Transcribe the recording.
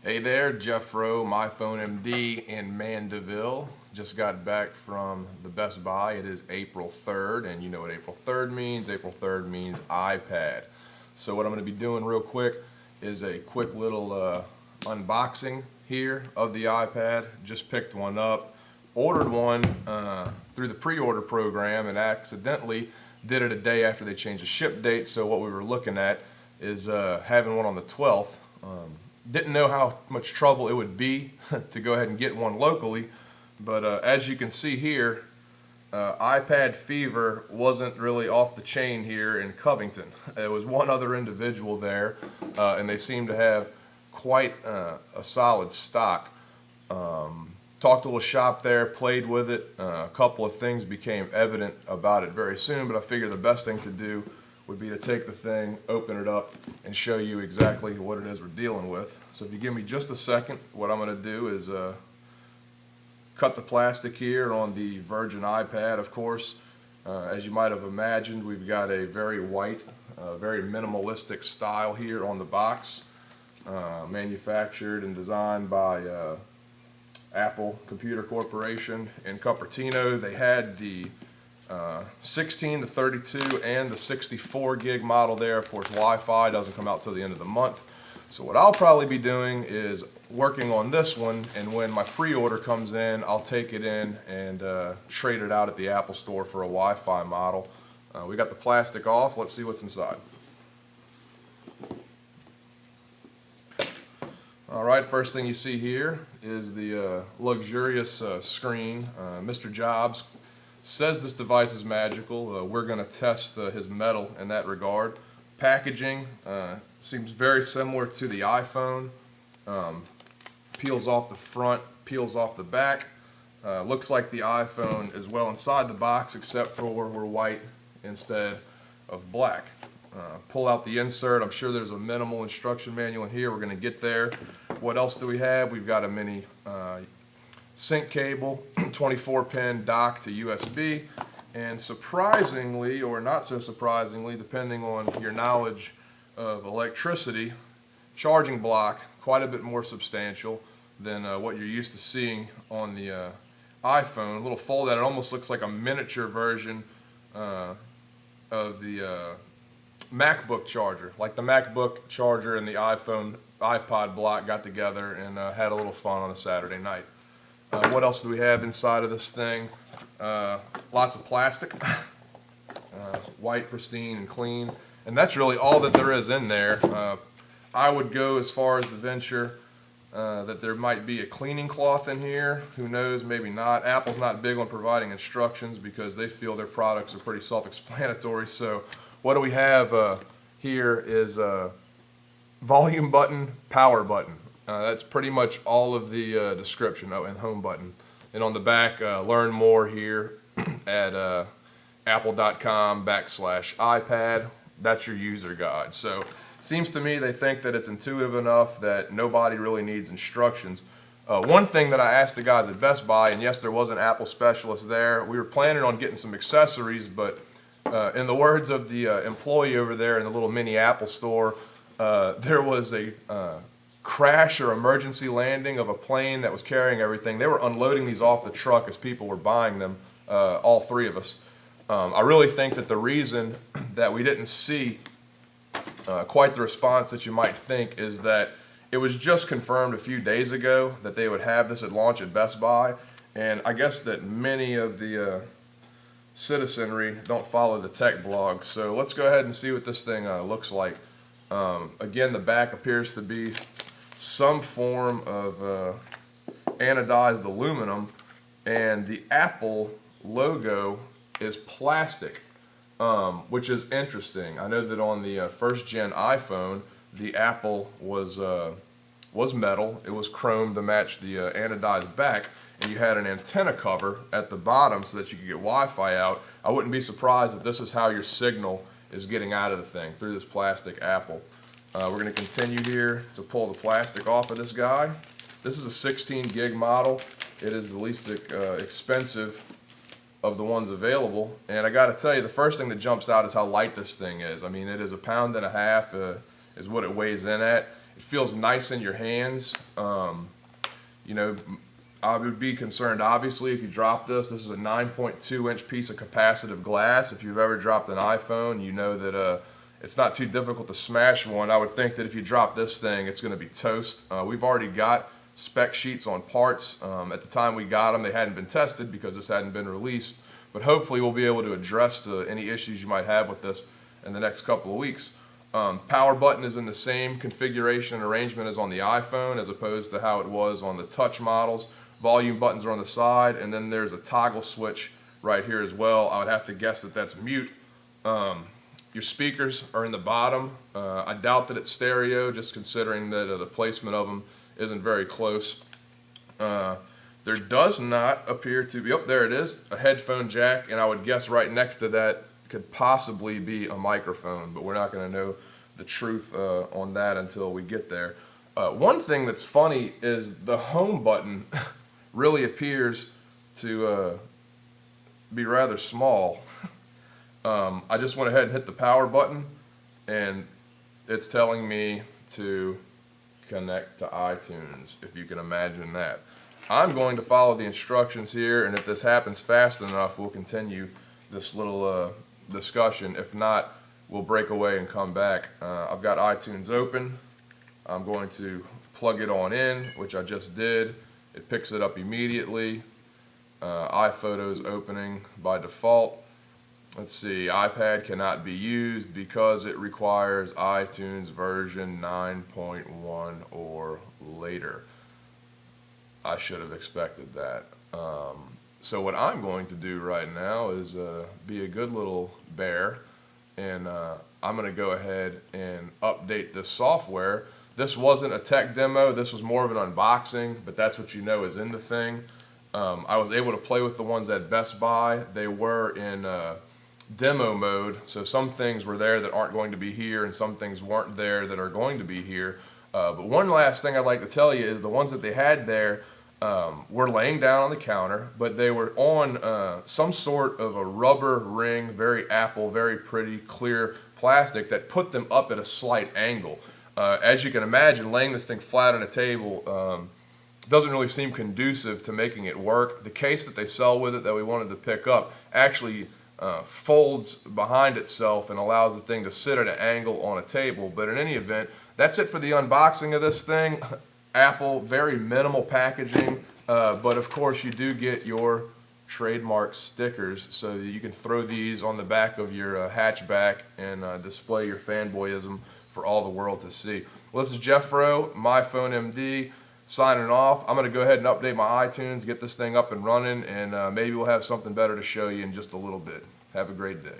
Hey there, Jeffro, myPhoneMD in Mandeville. Just got back from the Best Buy. It is April 3rd, and you know what April 3rd means. April 3rd means iPad. So what I'm going to be doing real quick is a quick little unboxing here of the iPad. Just picked one up, ordered one through the pre-order program, and accidentally did it a day after they changed the ship date. So what we were looking at is having one on the 12th. Didn't know how much trouble it would be to go ahead and get one locally, but as you can see here, iPad fever wasn't really off the chain here in Covington. There was one other individual there, and they seem to have quite a solid stock. Talked to a shop there, played with it. A couple of things became evident about it very soon, but I figured the best thing to do would be to take the thing, open it up, and show you exactly what it is we're dealing with. So if you give me just a second, what I'm going to do is cut the plastic here on the Virgin iPad, of course. As you might have imagined, we've got a very white, very minimalistic style here on the box, manufactured and designed by Apple Computer Corporation in Cupertino. They had the 16, the 32, and the 64 gig model there. Of course, Wi-Fi doesn't come out till the end of the month. So what I'll probably be doing is working on this one, and when my pre-order comes in, I'll take it in and trade it out at the Apple Store for a Wi-Fi model. We got the plastic off. Let's see what's inside. All right, first thing you see here is the luxurious screen. Mr. Jobs says this device is magical. We're going to test his mettle in that regard. Packaging seems very similar to the iPhone. Peels off the front, peels off the back. Looks like the iPhone is well inside the box, except for where we're white instead of black. Pull out the insert. I'm sure there's a minimal instruction manual in here. We're going to get there. What else do we have? We've got a mini sync cable, 24-pin dock to USB, and surprisingly, or not so surprisingly, depending on your knowledge of electricity, charging block, quite a bit more substantial than what you're used to seeing on the iPhone. A little fold out. It almost looks like a miniature version of the MacBook charger, like the MacBook charger and the iPod block got together and had a little fun on a Saturday night. What else do we have inside of this thing? Lots of plastic, white, pristine, and clean. And that's really all that there is in there. I would go as far as to venture that there might be a cleaning cloth in here. Who knows, maybe not. Apple's not big on providing instructions because they feel their products are pretty self-explanatory. So what do we have here is a volume button, power button. That's pretty much all of the description. Oh, and home button. And on the back, learn more here at apple.com/iPad. That's your user guide. So seems to me they think that it's intuitive enough that nobody really needs instructions. One thing that I asked the guys at Best Buy, and yes, there was an Apple specialist there. We were planning on getting some accessories, but in the words of the employee over there in the little mini Apple store, there was a crash or emergency landing of a plane that was carrying everything. They were unloading these off the truck as people were buying them, all three of us. I really think that the reason that we didn't see quite the response that you might think is that it was just confirmed a few days ago that they would have this at launch at Best Buy, and I guess that many of the citizenry don't follow the tech blogs. So let's go ahead and see what this thing looks like. Again, the back appears to be some form of anodized aluminum, and the Apple logo is plastic, which is interesting. I know that on the first gen iPhone, the Apple was metal. It was chrome to match the anodized back, and you had an antenna cover at the bottom so that you could get Wi-Fi out. I wouldn't be surprised if this is how your signal is getting out of the thing, through this plastic Apple. We're going to continue here to pull the plastic off of this guy. This is a 16 gig model. It is the least expensive of the ones available, and I got to tell you, the first thing that jumps out is how light this thing is. I mean, it is 1.5 pounds is what it weighs in at. It feels nice in your hands. You know, I would be concerned, obviously, if you drop this. This is a 9.2 inch piece of capacitive glass. If you've ever dropped an iPhone, you know that it's not too difficult to smash one. I would think that if you drop this thing, it's going to be toast. We've already got spec sheets on parts. At the time we got them, they hadn't been tested because this hadn't been released. But hopefully we'll be able to address any issues you might have with this in the next couple of weeks. Power button is in the same configuration and arrangement as on the iPhone, as opposed to how it was on the touch models. Volume buttons are on the side, and then there's a toggle switch right here as well. I would have to guess that that's mute. Your speakers are in the bottom. I doubt that it's stereo, just considering that the placement of them isn't very close. There does not appear to be, oh, there it is, a headphone jack, and I would guess right next to that could possibly be a microphone, but we're not going to know the truth on that until we get there. One thing that's funny is the home button really appears to be rather small. I just went ahead and hit the power button, and it's telling me to connect to iTunes, if you can imagine that. I'm going to follow the instructions here, and if this happens fast enough, we'll continue this little discussion. If not, we'll break away and come back. I've got iTunes open. I'm going to plug it on in, which I just did. It picks it up immediately. iPhoto's opening by default. Let's see, iPad cannot be used because it requires iTunes version 9.1 or later. I should have expected that. So what I'm going to do right now is be a good little bear, and I'm going to go ahead and update this software. This wasn't a tech demo, this was more of an unboxing, but that's what you know is in the thing. I was able to play with the ones at Best Buy. They were in demo mode, so some things were there that aren't going to be here, and some things weren't there that are going to be here. But one last thing I'd like to tell you is the ones that they had there were laying down on the counter, but they were on some sort of a rubber ring, very Apple, very pretty, clear plastic that put them up at a slight angle. As you can imagine, laying this thing flat on a table doesn't really seem conducive to making it work. The case that they sell with it that we wanted to pick up actually folds behind itself and allows the thing to sit at an angle on a table. But in any event, that's it for the unboxing of this thing. Apple, very minimal packaging, but of course you do get your trademark stickers, so that you can throw these on the back of your hatchback and display your fanboyism for all the world to see. Well, this is Jeffro, myPhoneMD, signing off. I'm going to go ahead and update my iTunes, get this thing up and running, and maybe we'll have something better to show you in just a little bit. Have a great day.